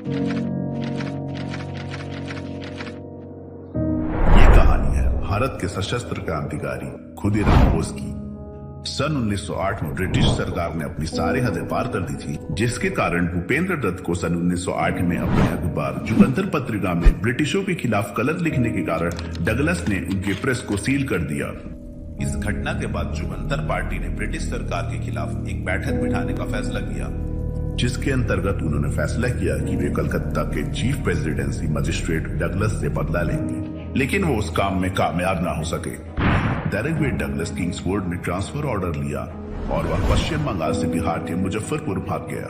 ये कहानी है भारत के सशस्त्र क्रांतिकारी खुदीराम बोस की। सन 1908 में ब्रिटिश सरकार ने अपनी सारी हदें पार कर दी थी, जिसके कारण भूपेंद्र दत्त को सन 1908 में अपने अखबार जुगंतर पत्रिका में ब्रिटिशों के खिलाफ गलत लिखने के कारण डगलस ने उनके प्रेस को सील कर दिया। इस घटना के बाद जुगंतर पार्टी ने ब्रिटिश सरकार के खिलाफ एक बैठक बिठाने का फैसला किया, जिसके अंतर्गत उन्होंने फैसला किया कि वे कलकत्ता के चीफ प्रेसिडेंसी मजिस्ट्रेट डगलस से बदला लेंगे, लेकिन वो उस काम में कामयाब ना हो सके। डायरेक्ट वे डगलस किंग्सफोर्ड में ट्रांसफर ऑर्डर लिया और वह पश्चिम बंगाल से बिहार के मुजफ्फरपुर भाग गया।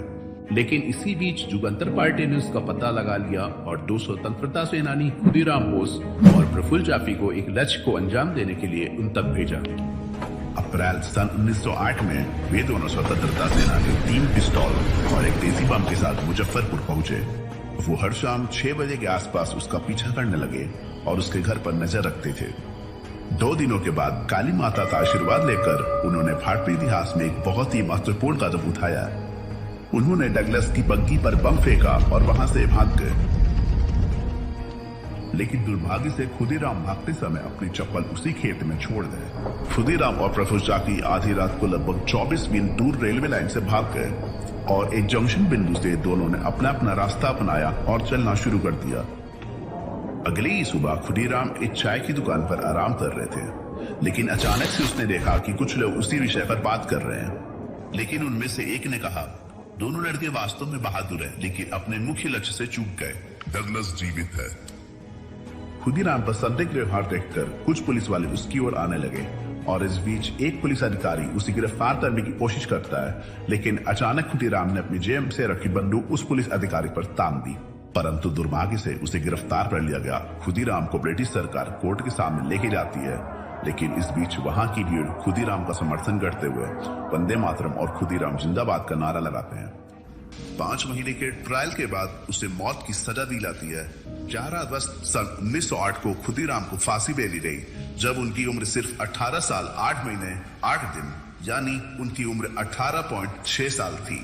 लेकिन इसी बीच जुगंतर पार्टी ने उसका पता लगा लिया और दो स्वतंत्रता सेनानी खुदीराम बोस और प्रफुल्ल चाकी को एक लक्ष्य को अंजाम देने के लिए उन तक भेजा। अप्रैल सन 1908 में वे दोनों स्वतंत्रता सेनानी 3 पिस्तौल और एक देसी बम के साथ मुजफ्फरपुर पहुंचे। वो हर शाम 6 बजे के आसपास उसका पीछा करने लगे और उसके घर पर नजर रखते थे। 2 दिनों के बाद काली माता का आशीर्वाद लेकर उन्होंने भारतीय इतिहास में एक बहुत ही महत्वपूर्ण कदम उठाया। उन्होंने डगलस की बग्गी पर बम फेंका और वहां से भाग गए। लेकिन दुर्भाग्य से खुदीराम भागते समय अपनी चप्पल उसी खेत में छोड़ गए। खुदीराम और प्रफुल्ल चाकी आधी रात को लगभग 24 मील दूर रेलवे लाइन से भाग गए और एक जंक्शन बिंदु से दोनों ने अपना अपना रास्ता अपनाया और चलना शुरू कर दिया। अगली ही सुबह खुदीराम एक चाय की दुकान पर आराम कर रहे थे, लेकिन अचानक से उसने देखा कि कुछ लोग उसी विषय पर बात कर रहे हैं। लेकिन उनमें से एक ने कहा, दोनों लड़के वास्तव में बहादुर हैं, लेकिन अपने मुख्य लक्ष्य से चूक गए। डगलस जीवित है। खुदीराम पर संदिग्ध व्यवहार देखकर कुछ पुलिस वाले उसकी ओर आने लगे और इस बीच एक पुलिस अधिकारी उसे गिरफ्तार करने की कोशिश करता है, लेकिन अचानक खुदीराम ने अपनी जेब से रखी बंदूक उस पुलिस अधिकारी पर तान दी, परंतु दुर्भाग्य से उसे गिरफ्तार कर लिया गया। खुदीराम को ब्रिटिश सरकार कोर्ट के सामने लेके जाती है, लेकिन इस बीच वहां की भीड़ खुदीराम का समर्थन करते हुए वंदे मातरम और खुदीराम जिंदाबाद का नारा लगाते हैं। 5 महीने के ट्रायल के बाद उसे मौत की सजा दी जाती है। 11 अगस्त सन 1908 को खुदीराम को फांसी दे दी गई, जब उनकी उम्र सिर्फ 18 साल 8 महीने 8 दिन यानी उनकी उम्र 18.6 साल थी।